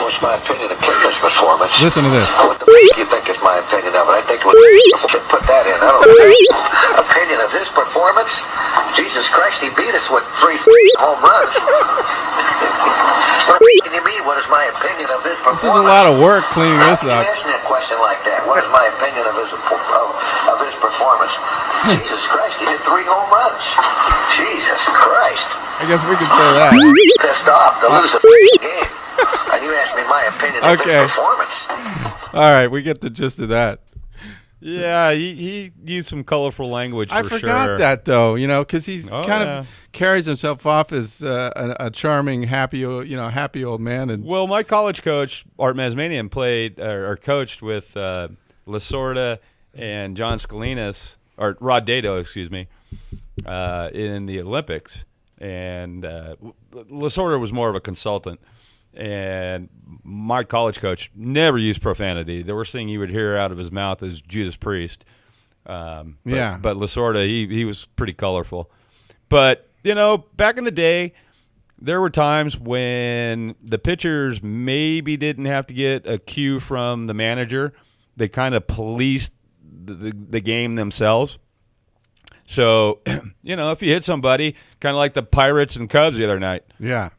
What's my opinion of Kicker's performance? Listen to this. What the f*** you think is my opinion of it? I think it would put that in. I don't know. Opinion of his performance? Jesus Christ, he beat us with 3 home runs. What can you mean? What is my opinion of his performance? This is a lot of work cleaning this up. You ask me a question like that. What is my opinion of his performance? Jesus Christ, he hit 3 home runs. Jesus Christ. I guess we could say that. Pissed off to lose a game. And you asked me my opinion of his performance. All right, we get the gist of that. Yeah, he used some colorful language. I forgot that though, because he's of carries himself off as a charming, happy old man. And well, my college coach Art Masmanian played or coached with Lasorda and John Scalinas or Rod Dedeaux, excuse me, in the Olympics, and Lasorda was more of a consultant. And my college coach never used profanity. The worst thing you would hear out of his mouth is Judas Priest. But Lasorda, he was pretty colorful. But, back in the day, there were times when the pitchers maybe didn't have to get a cue from the manager. They kind of policed the game themselves. So, if you hit somebody, kind of like the Pirates and Cubs the other night. Yeah.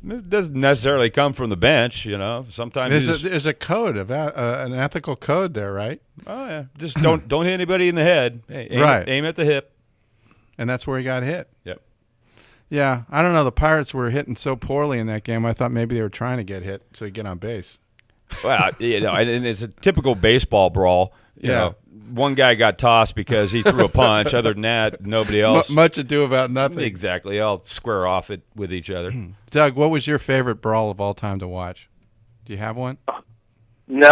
It doesn't necessarily come from the bench, Sometimes there's a code of an ethical code there, right? Oh yeah, just don't hit anybody in the head. Hey, aim at the hip, and that's where he got hit. Yep. Yeah, I don't know. The Pirates were hitting so poorly in that game. I thought maybe they were trying to get hit so they get on base. Well, and it's a typical baseball brawl. You know, one guy got tossed because he threw a punch. Other than that, nobody else. Much ado about nothing. Exactly. I'll square off it with each other. Doug, what was your favorite brawl of all time to watch? Do you have one? No,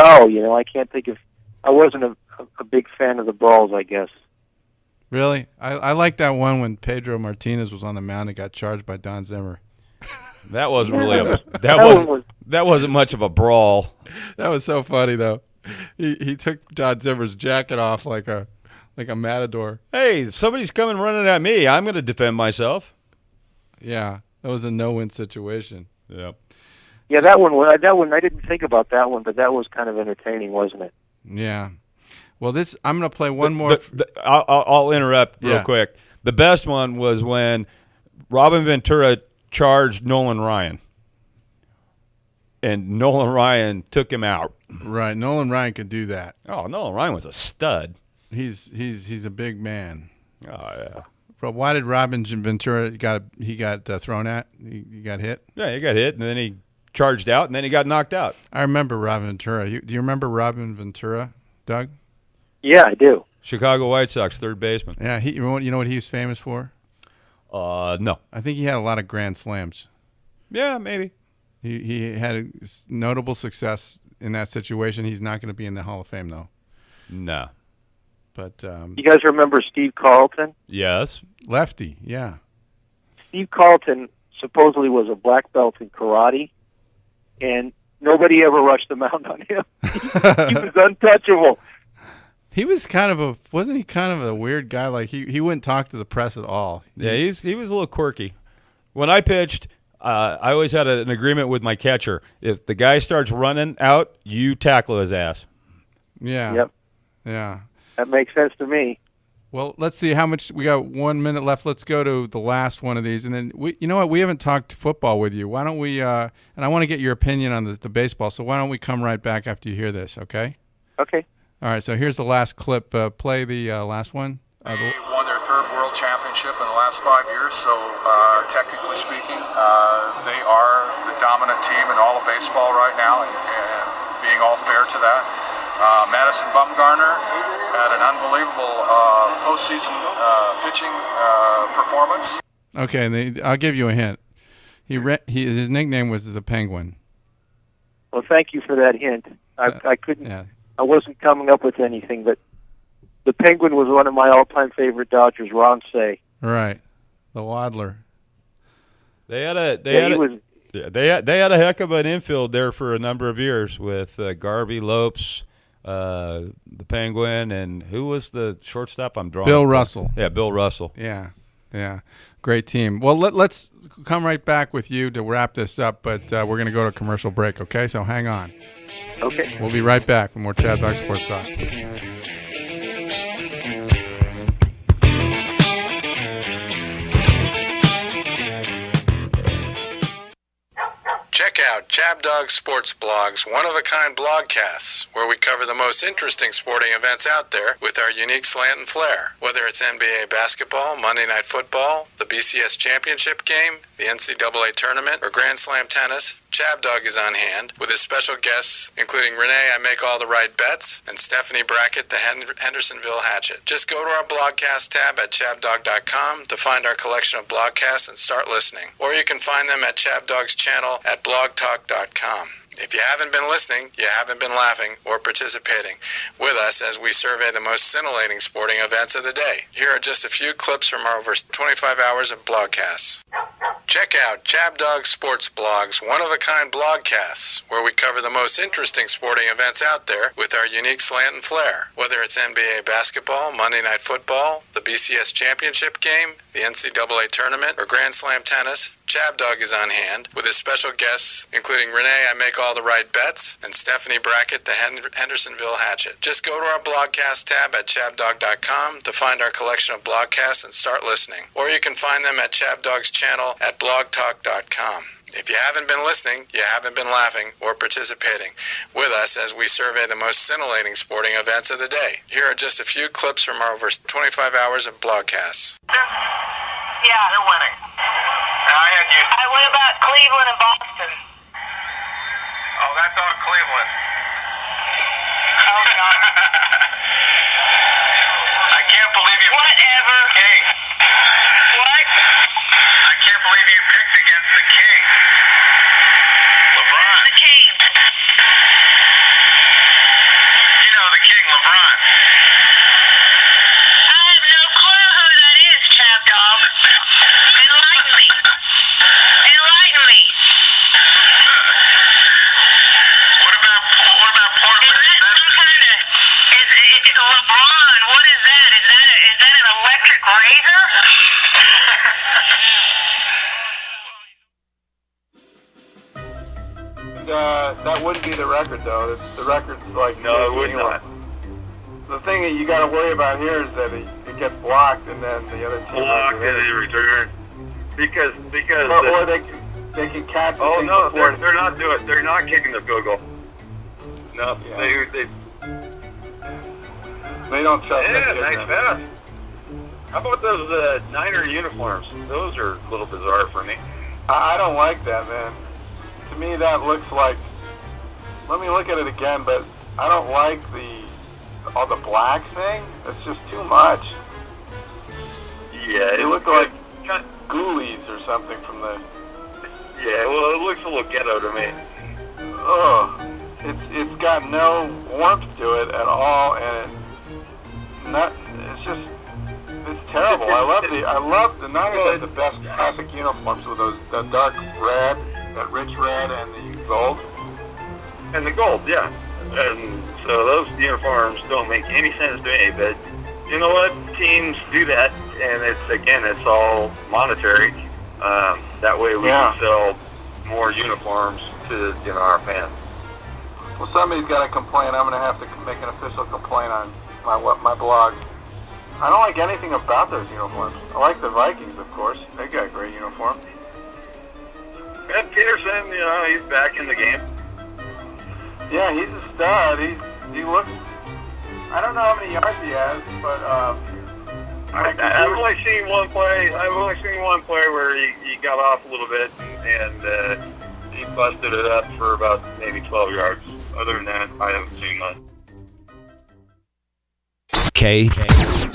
I can't think of. I wasn't a big fan of the brawls, I guess. Really? I like that one when Pedro Martinez was on the mound and got charged by Don Zimmer. That wasn't really that wasn't much of a brawl. That was so funny though. He took Don Zimmer's jacket off like a matador. Hey, if somebody's coming running at me, I'm going to defend myself. Yeah, that was a no-win situation. Yep. Yeah, that one. I didn't think about that one, but that was kind of entertaining, wasn't it? Yeah. Well, I'm going to play one more. I'll interrupt real quick. The best one was when Robin Ventura charged Nolan Ryan, and Nolan Ryan took him out. Right, Nolan Ryan could do that. Oh, Nolan Ryan was a stud. He's a big man. Oh yeah. But why did Robin Ventura got thrown at? He got hit. Yeah, he got hit, and then he charged out, and then he got knocked out. I remember Robin Ventura. Do you remember Robin Ventura, Doug? Yeah, I do. Chicago White Sox third baseman. Yeah, you know what he was famous for? No. I think he had a lot of grand slams. Yeah, maybe. He had a notable success in that situation. He's not going to be in the Hall of Fame, though. No. But you guys remember Steve Carlton? Yes. Lefty, yeah. Steve Carlton supposedly was a black belt in karate, and nobody ever rushed the mound on him. He was untouchable. He was wasn't he kind of a weird guy? Like he wouldn't talk to the press at all. Yeah, he was a little quirky. When I pitched, I always had an agreement with my catcher. If the guy starts running out, you tackle his ass. Yeah. Yep. Yeah. That makes sense to me. Well, let's see how much we got. 1 minute left. Let's go to the last one of these, and then you know what? We haven't talked football with you. Why don't we? And I want to get your opinion on the baseball. So why don't we come right back after you hear this? Okay. Okay. All right. So here's the last clip. Play the last one. They won their third World championship in the last 5 years, so technically speaking, they are the dominant team in all of baseball right now, and being all fair to that. Madison Bumgarner had an unbelievable postseason pitching performance. Okay, I'll give you a hint. His nickname was the Penguin. Well, thank you for that hint. I couldn't. Yeah. I wasn't coming up with anything, but the Penguin was one of my all-time favorite Dodgers. Ron Say. Right, the Waddler. They had a heck of an infield there for a number of years with Garvey, Lopes, the Penguin, and who was the shortstop? I'm drawing. Bill Russell. Yeah, Bill Russell. Yeah. Great team. Well, let's come right back with you to wrap this up, but we're going to go to a commercial break, okay? So hang on. Okay. We'll be right back with more Chabdog Sports Talk. Check out Chabdog Sports Blog's one-of-a-kind blogcasts, where we cover the most interesting sporting events out there with our unique slant and flair. Whether it's NBA basketball, Monday Night Football, the BCS Championship game, the NCAA Tournament, or Grand Slam tennis, Chabdog is on hand with his special guests, including Renee I Make All the Right Bets and Stephanie Brackett, the Hendersonville Hatchet. Just go to our blogcast tab at chabdog.com to find our collection of blogcasts and start listening. Or you can find them at Chabdog's channel at blogtalk.com. If you haven't been listening, you haven't been laughing or participating with us as we survey the most scintillating sporting events of the day. Here are just a few clips from our over 25 hours of blogcasts. Check out Chabdog Sports Blog's one-of-a-kind blogcasts, where we cover the most interesting sporting events out there with our unique slant and flair. Whether it's NBA basketball, Monday Night Football, the BCS Championship game, the NCAA Tournament, or Grand Slam tennis, Chabdog is on hand with his special guests, including Renee I Make All the Right Bets and Stephanie Brackett, the Hendersonville Hatchet. Just go to our blogcast tab at chabdog.com to find our collection of blogcasts and start listening. Or you can find them at Chabdog's channel at blogtalk.com. If you haven't been listening, you haven't been laughing or participating with us as we survey the most scintillating sporting events of the day. Here are just a few clips from our over 25 hours of blogcasts. Yeah, they're winning. What about Cleveland and Boston? Oh, that's all Cleveland. Oh, God. I can't believe you... Whatever. King. What? I can't believe you picked against the King. LeBron. The King. You know the King, LeBron. I have no clue who that is, Chabdog. Enlighten me. Enlighten me. What about Portland? Is that some kind of... Is LeBron, what is that? Is that an electric razor? That wouldn't be the record, though. The record's like... No, it would not. The thing that you got to worry about here is that it gets blocked, and then the other team... Blocked and then return. Because or they can catch. Oh no, they're not doing it. They're not kicking the field goal. No, yeah. They don't trust. Yeah, nice pass. How about those Niner uniforms? Those are a little bizarre for me. I don't like that, man. To me, that looks like. Let me look at it again, but I don't like all the black thing. It's just too much. Yeah, it looked like ghoulies or something from the... Yeah, well, it looks a little ghetto to me. Ugh. It's got no warmth to it at all, and it's terrible. I love the Niners have the best classic uniforms with the dark red, that rich red, and the gold. And the gold, yeah. And so those uniforms don't make any sense to me, but you know what? Teams do that, and it's all monetary. That way we can sell more uniforms to our fans. Well, somebody's got to complain. I'm going to have to make an official complaint on my blog. I don't like anything about those uniforms. I like the Vikings, of course. They got a great uniform. Ed Peterson, he's back in the game. Yeah, he's a stud. He looks... I don't know how many yards he has, but I've only seen one play. I've only seen one play where he got off a little bit and he busted it up for about maybe 12 yards. Other than that, I haven't seen much. Kcaa.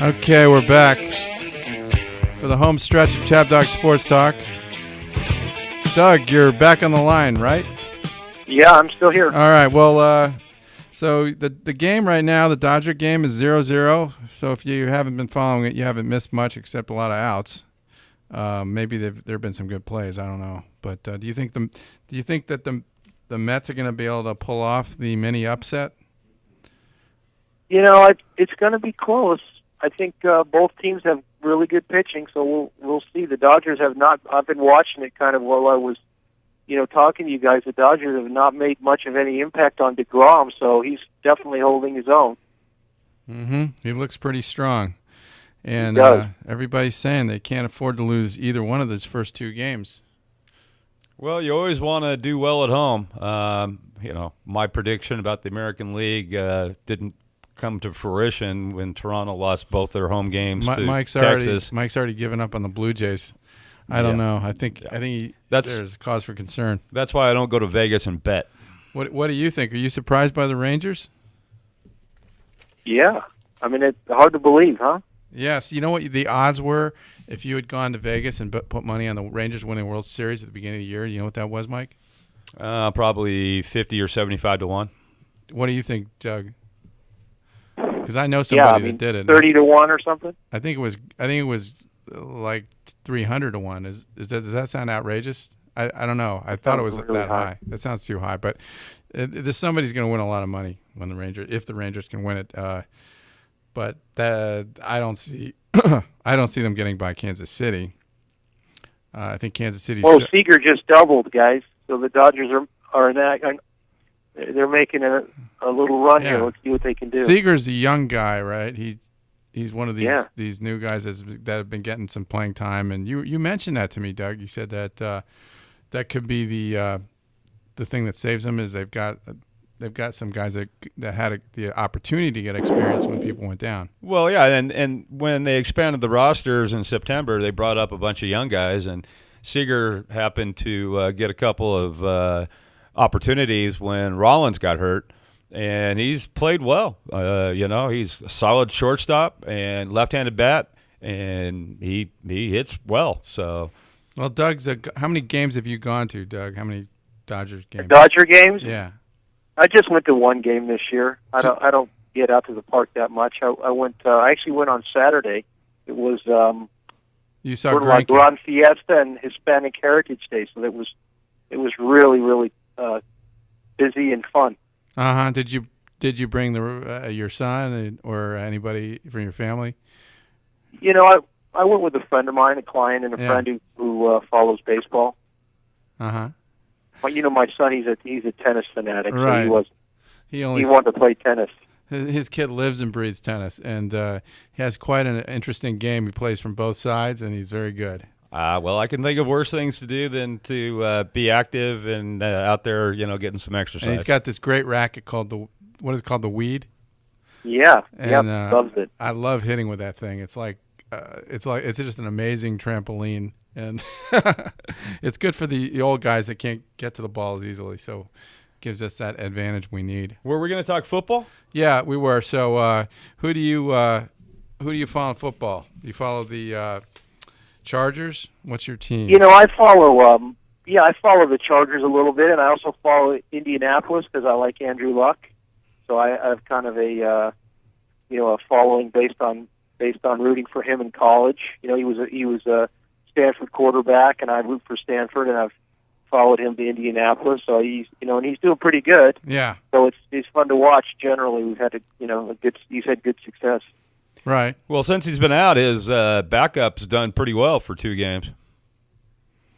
Okay, we're back for the home stretch of Chabdog Sports Talk. Doug, you're back on the line, right? Yeah, I'm still here. All right. Well, so the game right now, the Dodger game is 0-0. So if you haven't been following it, you haven't missed much except a lot of outs. Maybe there have been some good plays. I don't know. But do you think that the Mets are going to be able to pull off the mini upset? You know, it's going to be close. I think both teams have really good pitching, so we'll see. The Dodgers have not. I've been watching it kind of while I was, talking to you guys. The Dodgers have not made much of any impact on DeGrom, so he's definitely holding his own. Mm-hmm. He looks pretty strong, and everybody's saying they can't afford to lose either one of those first two games. Well, you always want to do well at home. My prediction about the American League didn't come to fruition when Toronto lost both their home games to Texas. Mike's already given up on the Blue Jays. I don't know. I think there's cause for concern. That's why I don't go to Vegas and bet. What do you think? Are you surprised by the Rangers? Yeah. I mean, it's hard to believe, huh? Yes. You know what the odds were if you had gone to Vegas and put money on the Rangers winning World Series at the beginning of the year? You know what that was, Mike? Probably 50 or 75 to 1. What do you think, Doug? Because I know somebody that did it. 30 to 1 or something. I think it was like 300 to 1. Does that sound outrageous? I don't know. I thought it was really that high. That sounds too high. But somebody's going to win a lot of money when if the Rangers can win it. But I don't see them getting by Kansas City. I think Kansas City. Well, Seager just doubled, guys. So the Dodgers are in that. They're making a little run here. Let's see what they can do. Seager's a young guy, right? He's one of these new guys that have been getting some playing time. And you mentioned that to me, Doug. You said that that could be the thing that saves them is they've got some guys that had the opportunity to get experience when people went down. Well, yeah, and when they expanded the rosters in September, they brought up a bunch of young guys, and Seager happened to get a couple of opportunities when Rollins got hurt, and he's played well. He's a solid shortstop and left-handed bat, and he hits well. So, well, Doug, how many games have you gone to, Doug? How many Dodgers games? Dodger games? Yeah, I just went to one game this year. I don't get out to the park that much. I went. I actually went on Saturday. It was you saw sort of like Gran Fiesta and Hispanic Heritage Day, so it was really, really busy and fun. Did you bring your son or anybody from your family? I went with a friend of mine, a client, and a friend who follows baseball. But my son, he's a tennis fanatic, right. So he wanted to play tennis. His kid lives and breathes tennis, and he has quite an interesting game. He plays from both sides, and he's very good. Well, I can think of worse things to do than to be active and out there, getting some exercise. And he's got this great racket called the Weed. Yeah, and loves it. I love hitting with that thing. It's it's just an amazing trampoline, and it's good for the old guys that can't get to the balls easily. So, gives us that advantage we need. Were we going to talk football? Yeah, we were. So, who do you follow in football? Do you follow the Chargers? What's your team? I follow. I follow the Chargers a little bit, and I also follow Indianapolis because I like Andrew Luck. So I have kind of a following based on rooting for him in college. He was a Stanford quarterback, and I root for Stanford, and I've followed him to Indianapolis. So he's doing pretty good. Yeah. So it's fun to watch. Generally, we've had he's had good success. Right. Well, since he's been out, his backup's done pretty well for 2 games.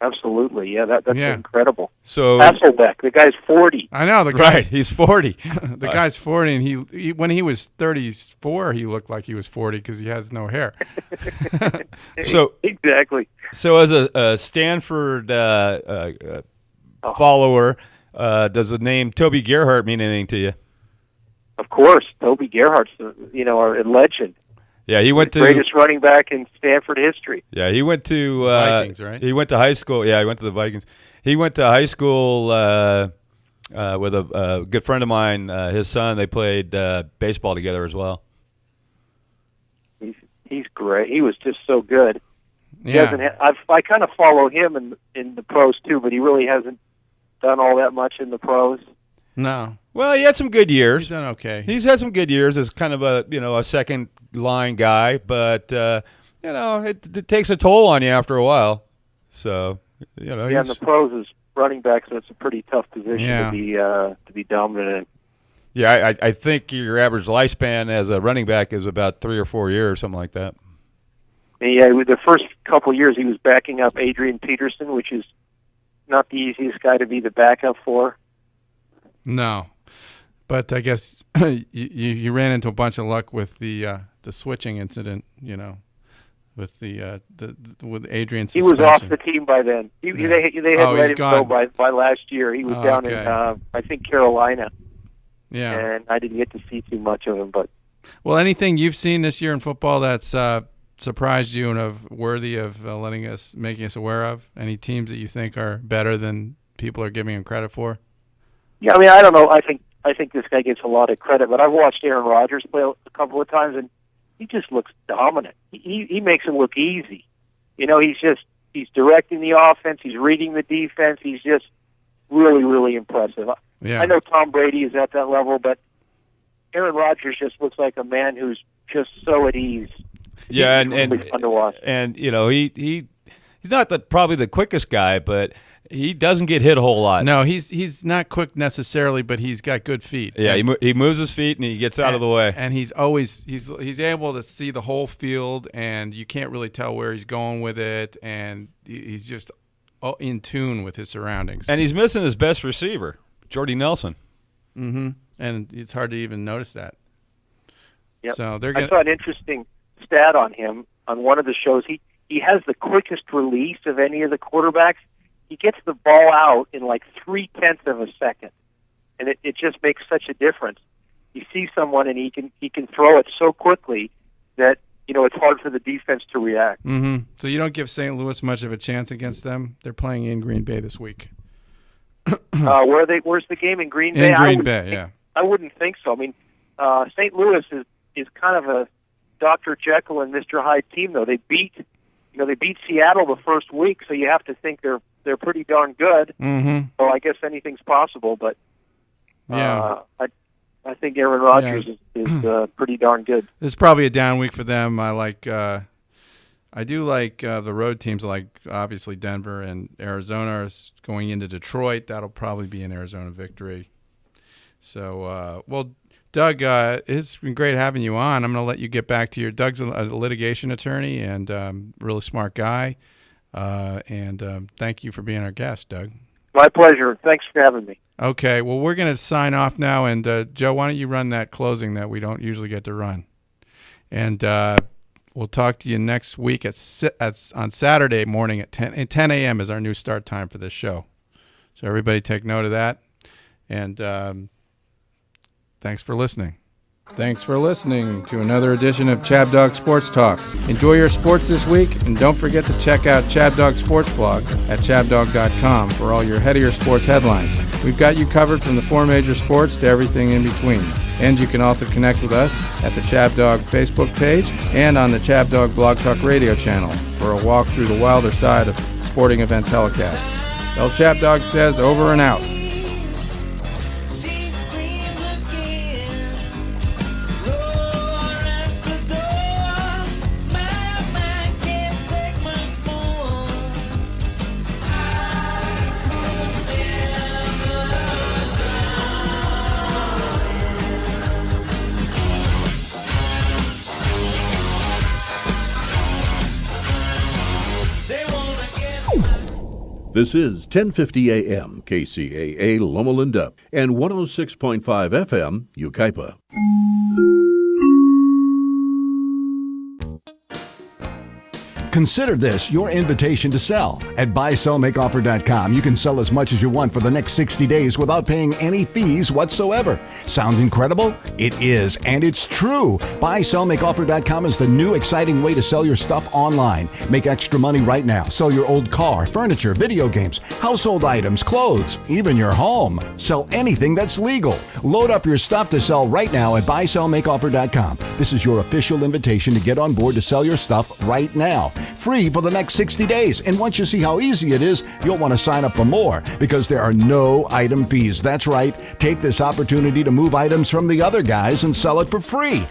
Absolutely, yeah, that's incredible. So Hasselbeck, the guy's 40. I know the Right, guy's he's 40. The guy's 40, and he when he was 34, he looked like he was 40 because he has no hair. So exactly. So as a Stanford follower, does the name Toby Gerhart mean anything to you? Of course, Toby Gerhart's a legend. Yeah, he went to greatest running back in Stanford history. Yeah, he went to Vikings, right? He went to high school. Yeah, he went to the Vikings. He went to high school with a good friend of mine. His son. They played baseball together as well. He's great. He was just so good. He Yeah. hasn't. I kind of follow him in the pros too, but he really hasn't done all that much in the pros. No. Well, he had some good years. He's done okay. He's had some good years as kind of a second line guy, but it takes a toll on you after a while. So Yeah, and the pros is running back, so it's a pretty tough position Yeah. to be dominant in. Yeah, I think your average lifespan as a running back is about 3 or 4 years, something like that. And yeah, with the first couple of years, he was backing up Adrian Peterson, which is not the easiest guy to be the backup for. No, but I guess you ran into a bunch of luck with the switching incident. With with Adrian's He suspension. was off the team by then. They had let him go by last year. He was down in I think Carolina. Yeah, and I didn't get to see too much of him. But anything you've seen this year in football that's surprised you and worthy of making us aware of? Any teams that you think are better than people are giving him credit for? Yeah, I mean, I don't know. I think this guy gets a lot of credit, but I've watched Aaron Rodgers play a couple of times, and he just looks dominant. He makes it look easy. He's directing the offense. He's reading the defense. He's just really, really impressive. Yeah. I know Tom Brady is at that level, but Aaron Rodgers just looks like a man who's just so at ease. Yeah, He's really fun to watch. And he's not probably the quickest guy, but he doesn't get hit a whole lot. No, he's not quick necessarily, but he's got good feet. Yeah, he moves his feet and he gets out of the way. And he's able to see the whole field, and you can't really tell where he's going with it, and he's just in tune with his surroundings. And he's missing his best receiver, Jordy Nelson. Mm-hmm. And it's hard to even notice that. Yep. So I saw an interesting stat on him on one of the shows. He has the quickest release of any of the quarterbacks. He gets the ball out in like 0.3 of a second, and it just makes such a difference. You see someone and he can throw it so quickly that it's hard for the defense to react. Mm-hmm. So you don't give St. Louis much of a chance against them. They're playing in Green Bay this week. Where's the game in Green Bay? In Green Bay, yeah. I wouldn't think so. I mean, St. Louis is kind of a Dr. Jekyll and Mr. Hyde team, though. They beat Seattle the first week, so you have to think they're pretty darn good. Mm-hmm. So I guess anything's possible, but yeah, I think Aaron Rodgers is pretty darn good. It's probably a down week for them. I do like the road teams, like obviously Denver and Arizona is going into Detroit. That'll probably be an Arizona victory. So, Doug, it's been great having you on. I'm going to let you get back to Doug's a litigation attorney and really smart guy. And thank you for being our guest, Doug. My pleasure. Thanks for having me. Okay, well, we're going to sign off now. And, Joe, why don't you run that closing that we don't usually get to run? And we'll talk to you next week on Saturday morning at 10 a.m. is our new start time for this show. So everybody take note of that. And thanks for listening. Thanks for listening to another edition of Chabdog Sports Talk. Enjoy your sports this week, and don't forget to check out Chabdog Sports Blog at chabdog.com for all your headier sports headlines. We've got you covered from the 4 major sports to everything in between. And you can also connect with us at the Chabdog Facebook page and on the Chabdog Blog Talk Radio channel for a walk through the wilder side of sporting event telecasts. El Chabdog says over and out. This is 1050 AM KCAA Loma Linda and 106.5 FM Yucaipa. Consider this your invitation to sell. At buysellmakeoffer.com, you can sell as much as you want for the next 60 days without paying any fees whatsoever. Sound incredible? It is, and it's true. Buysellmakeoffer.com is the new exciting way to sell your stuff online. Make extra money right now. Sell your old car, furniture, video games, household items, clothes, even your home. Sell anything that's legal. Load up your stuff to sell right now at buysellmakeoffer.com. This is your official invitation to get on board to sell your stuff right now. Free for the next 60 days. And once you see how easy it is, you'll want to sign up for more because there are no item fees. That's right. Take this opportunity to move items from the other guys and sell it for free.